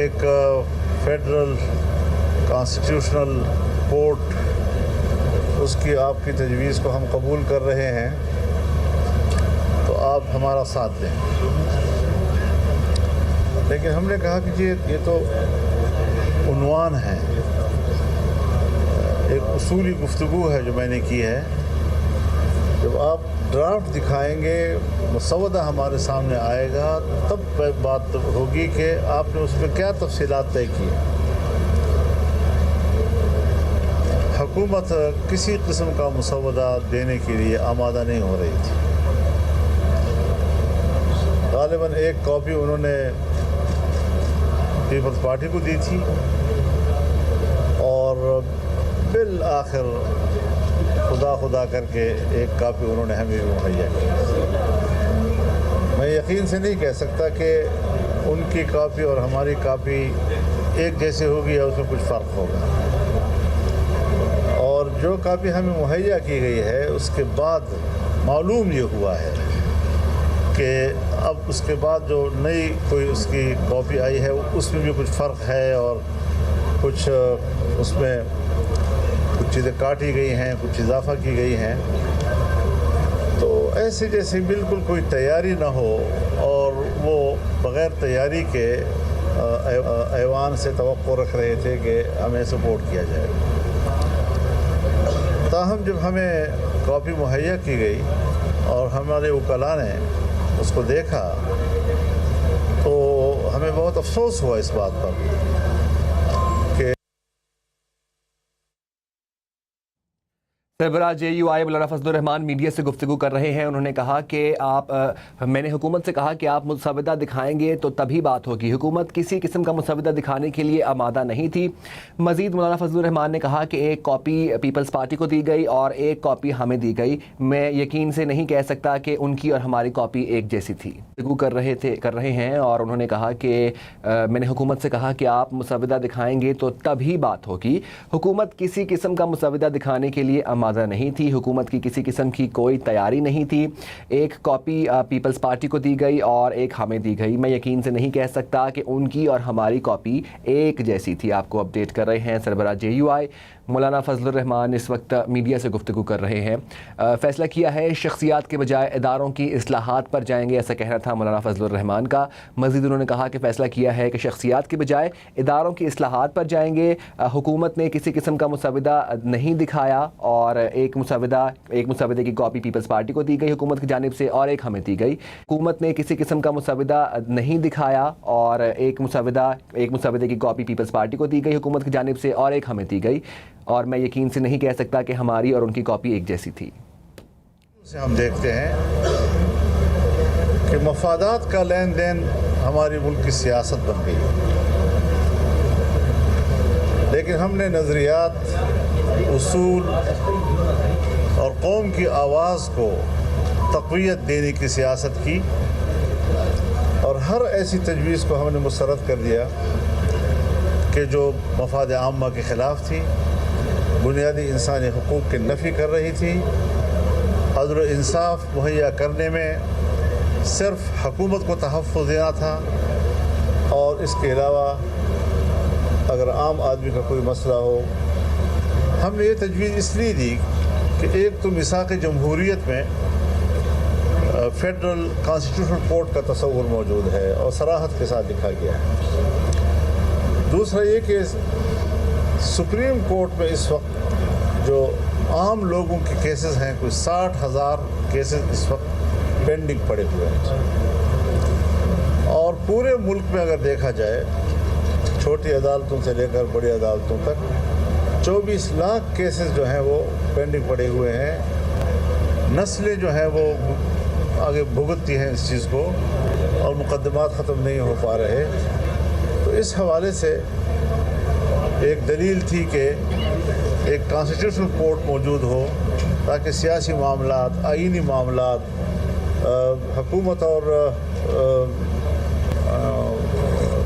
ایک federal constitutional court اس کی آپ کی تجویز کو ہم قبول کر رہے ہیں تو آپ ہمارا ساتھ دیں. لیکن ہم نے کہا کہ یہ تو عنوان ہے, ایک اصولی گفتگو ہے جو میں نے کی ہے. جب آپ ڈرافٹ دکھائیں گے, مسودہ ہمارے سامنے آئے گا, تب بات ہوگی کہ آپ نے اس میں کیا تفصیلات طے کی. حکومت کسی قسم کا مسودہ دینے کے لیے آمادہ نہیں ہو رہی تھی. غالباً ایک کاپی انہوں نے پیپلز پارٹی کو دی تھی اور بالآخر خدا کر کے ایک کاپی انہوں نے ہمیں مہیا کی. میں یقین سے نہیں کہہ سکتا کہ ان کی کاپی اور ہماری کاپی ایک جیسے ہوگی یا اس میں کچھ فرق ہوگا. اور جو کاپی ہمیں مہیا کی گئی ہے اس کے بعد معلوم یہ ہوا ہے کہ اب اس کے بعد جو نئی کوئی اس کی کاپی آئی ہے اس میں بھی کچھ فرق ہے اور کچھ اس میں کچھ چیزیں کاٹی گئی ہیں, کچھ اضافہ کی گئی ہیں. تو ایسے جیسے بالکل کوئی تیاری نہ ہو اور وہ بغیر تیاری کے ایوان سے توقع رکھ رہے تھے کہ ہمیں سپورٹ کیا جائے. تاہم جب ہمیں کاپی مہیا کی گئی اور ہمارے وکلاء نے اس کو دیکھا تو ہمیں بہت افسوس ہوا اس بات پر کہ سربراہ JUI مولانا فضل الرحمان میڈیا سے گفتگو کر رہے ہیں. انہوں نے کہا کہ میں نے حکومت سے کہا کہ آپ مسودہ دکھائیں گے تو تبھی بات ہوگی. حکومت کسی قسم کا مسودہ دکھانے کے لیے آمادہ نہیں تھی. مزید مولانا فضل الرحمان نے کہا کہ ایک کاپی پیپلز پارٹی کو دی گئی اور ایک کاپی ہمیں دی گئی. میں یقین سے نہیں کہہ سکتا کہ ان کی اور ہماری کاپی ایک جیسی تھی. گفتگو کر رہے ہیں اور انہوں نے کہا کہ میں نے حکومت سے کہا کہ آپ مسودہ دکھائیں گے تو تبھی بات ہوگی. حکومت کسی قسم کا مسودہ دکھانے کے لیے آمادہ نہیں تھی. حکومت کی کسی قسم کی کوئی تیاری نہیں تھی. ایک کاپی پیپلز پارٹی کو دی گئی اور ایک ہمیں دی گئی. میں یقین سے نہیں کہہ سکتا کہ ان کی اور ہماری کاپی ایک جیسی تھی. آپ کو اپڈیٹ کر رہے ہیں سربراہ JUI مولانا فضل الرحمان اس وقت میڈیا سے گفتگو کر رہے ہیں. فیصلہ کیا ہے شخصیات کے بجائے اداروں کی اصلاحات پر جائیں گے, ایسا کہنا تھا مولانا فضل الرحمان کا. مزید انہوں نے کہا کہ فیصلہ کیا ہے کہ شخصیات کے بجائے اداروں کی اصلاحات پر جائیں گے. حکومت نے کسی قسم کا مسودہ نہیں دکھایا اور ایک مسودے کی کاپی پیپلز پارٹی کو دی گئی حکومت کی جانب سے اور ایک ہمیں دی گئی. حکومت نے کسی قسم کا مسودہ نہیں دکھایا اور ایک مسودے کی کاپی پیپلز پارٹی کو دی گئی حکومت کی جانب سے اور ایک ہمیں دی گئی. اور میں یقین سے نہیں کہہ سکتا کہ ہماری اور ان کی کاپی ایک جیسی تھی. ہم دیکھتے ہیں کہ مفادات کا لین دین ہماری ملک کی سیاست بن گئی, لیکن ہم نے نظریات, اصول اور قوم کی آواز کو تقویت دینے کی سیاست کی اور ہر ایسی تجویز کو ہم نے مسترد کر دیا کہ جو مفاد عامہ کے خلاف تھی, بنیادی انسانی حقوق کی نفی کر رہی تھی, عدل و انصاف مہیا کرنے میں صرف حکومت کو تحفظ دینا تھا اور اس کے علاوہ اگر عام آدمی کا کوئی مسئلہ ہو. ہم نے یہ تجویز اس لیے دی کہ ایک تو میثاق جمہوریت میں فیڈرل کانسٹیٹیوشنل کورٹ کا تصور موجود ہے اور صراحت کے ساتھ لکھا گیا ہے. دوسرا یہ کہ سپریم کورٹ میں اس وقت جو عام لوگوں کے کیسز ہیں, کوئی 60,000 کیسز اس وقت پینڈنگ پڑے ہوئے ہیں. اور پورے ملک میں اگر دیکھا جائے چھوٹی عدالتوں سے لے کر بڑی عدالتوں تک 24 لاکھ کیسز جو ہیں وہ پینڈنگ پڑے ہوئے ہیں. نسلیں جو ہیں وہ آگے بھگتتی ہیں اس چیز کو اور مقدمات ختم نہیں ہو پا رہے. تو اس حوالے سے ایک دلیل تھی کہ ایک کانسٹیٹیوشنل کورٹ موجود ہو تاکہ سیاسی معاملات, آئینی معاملات, حکومت اور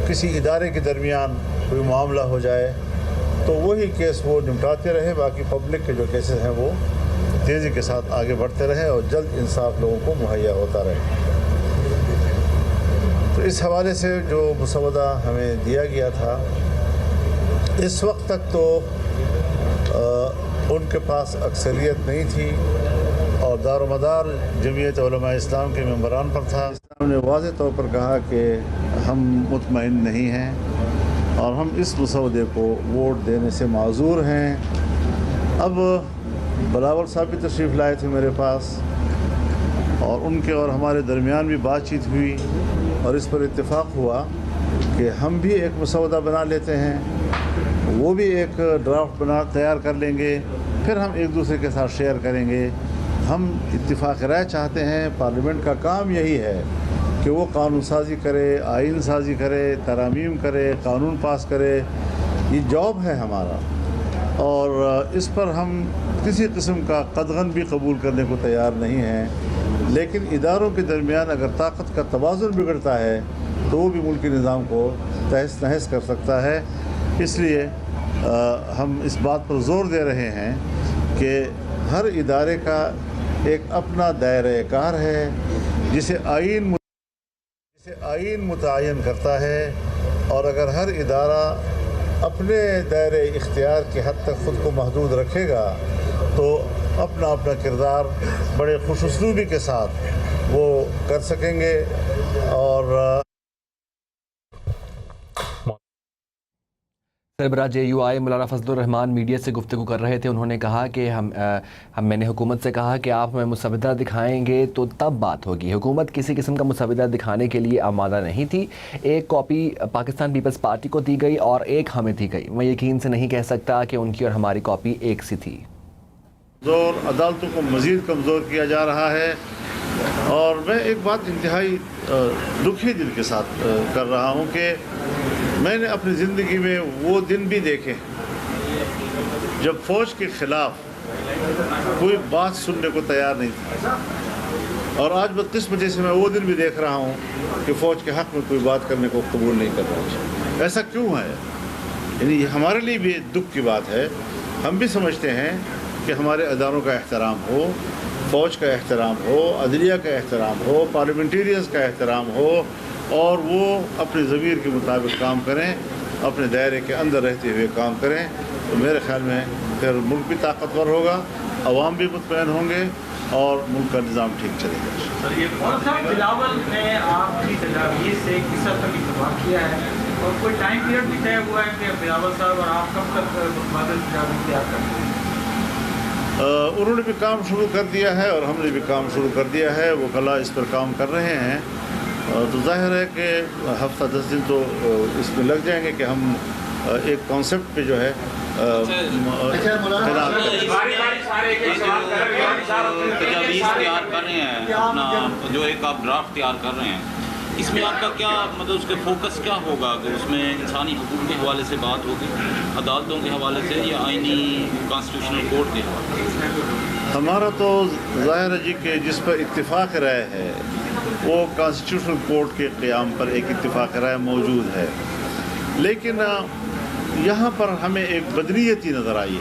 کسی ادارے کے درمیان کوئی معاملہ ہو جائے تو وہی کیس وہ نمٹاتے رہے, باقی پبلک کے جو کیسز ہیں وہ تیزی کے ساتھ آگے بڑھتے رہے اور جلد انصاف لوگوں کو مہیا ہوتا رہے. تو اس حوالے سے جو مسودہ ہمیں دیا گیا تھا اس وقت تک تو ان کے پاس اکثریت نہیں تھی اور دار و مدار جمعیت علماء اسلام کے ممبران پر تھا. اسلام نے واضح طور پر کہا کہ ہم مطمئن نہیں ہیں اور ہم اس مسودے کو ووٹ دینے سے معذور ہیں. اب بلاول صاحب بھی تشریف لائے تھے میرے پاس اور ان کے اور ہمارے درمیان بھی بات چیت ہوئی اور اس پر اتفاق ہوا کہ ہم بھی ایک مسودہ بنا لیتے ہیں, وہ بھی ایک ڈرافٹ تیار کر لیں گے, پھر ہم ایک دوسرے کے ساتھ شیئر کریں گے. ہم اتفاق رائے چاہتے ہیں. پارلیمنٹ کا کام یہی ہے کہ وہ قانون سازی کرے, آئین سازی کرے, ترامیم کرے, قانون پاس کرے. یہ جاب ہے ہمارا اور اس پر ہم کسی قسم کا قدغن بھی قبول کرنے کو تیار نہیں ہیں. لیکن اداروں کے درمیان اگر طاقت کا توازن بگڑتا ہے تو وہ بھی ملکی نظام کو تہس نہس کر سکتا ہے. اس لیے ہم اس بات پر زور دے رہے ہیں کہ ہر ادارے کا ایک اپنا دائرۂ کار ہے جسے آئین متعین کرتا ہے, اور اگر ہر ادارہ اپنے دائرۂ اختیار کی حد تک خود کو محدود رکھے گا تو اپنا اپنا کردار بڑے خوش اسلوبی کے ساتھ وہ کر سکیں گے. اور سربراہ JUI مولانا فضل الرحمان میڈیا سے گفتگو کر رہے تھے. انہوں نے کہا کہ میں نے حکومت سے کہا کہ آپ ہمیں مسودہ دکھائیں گے تو تب بات ہوگی. حکومت کسی قسم کا مسودہ دکھانے کے لیے آمادہ نہیں تھی. ایک کاپی پاکستان پیپلز پارٹی کو دی گئی اور ایک ہمیں دی گئی. میں یقین سے نہیں کہہ سکتا کہ ان کی اور ہماری کاپی ایک سی تھی. عدالتوں کو مزید کمزور کیا جا رہا ہے اور میں ایک بات انتہائی دکھی دل کے ساتھ کر رہا ہوں کہ میں نے اپنی زندگی میں وہ دن بھی دیکھے جب فوج کے خلاف کوئی بات سننے کو تیار نہیں تھا, اور آج بدقسمتی سے میں وہ دن بھی دیکھ رہا ہوں کہ فوج کے حق میں کوئی بات کرنے کو قبول نہیں کر رہا. ایسا کیوں ہے؟ یعنی یہ ہمارے لیے بھی دکھ کی بات ہے. ہم بھی سمجھتے ہیں کہ ہمارے اداروں کا احترام ہو, فوج کا احترام ہو, عدلیہ کا احترام ہو, پارلیمنٹیرینز کا احترام ہو اور وہ اپنے ضمیر کے مطابق کام کریں, اپنے دائرے کے اندر رہتے ہوئے کام کریں. تو میرے خیال میں پھر ملک بھی طاقتور ہوگا, عوام بھی مطمئن ہوں گے اور ملک کا نظام ٹھیک چلے گا. بلاول نے آپ کی تجاویز سے کس حد تک اتفاق کیا ہے اور کوئی ٹائم پیریڈ بھی طے ہوا ہے کہ بلاول صاحب اور آپ کب تک متبادل تجاویز تیار کرتے ہیں؟ انہوں نے بھی کام شروع کر دیا ہے اور ہم نے بھی کام شروع کر دیا ہے. وہ کلا اس پر کام کر رہے ہیں تو ظاہر ہے کہ ہفتہ 10 دن تو اس میں لگ جائیں گے کہ ہم ایک کانسیپٹ پہ جو ہے تجاویز تیار کر رہے ہیں, اپنا جو ایک آپ ڈرافٹ تیار کر رہے ہیں, اس میں آپ کا کیا مطلب اس کے فوکس کیا ہوگا کہ اس میں انسانی حقوق کے حوالے سے بات ہوگی, عدالتوں کے حوالے سے, یا آئینی کانسٹیٹیوشنل کورٹ کے حوالے سے؟ ہمارا تو ظاہر ہے جی کہ جس پر اتفاق رائے ہے وہ کانسٹیٹیوشنل کورٹ کے قیام پر ایک اتفاق رائے موجود ہے. لیکن یہاں پر ہمیں ایک بدنیتی نظر آئی ہے.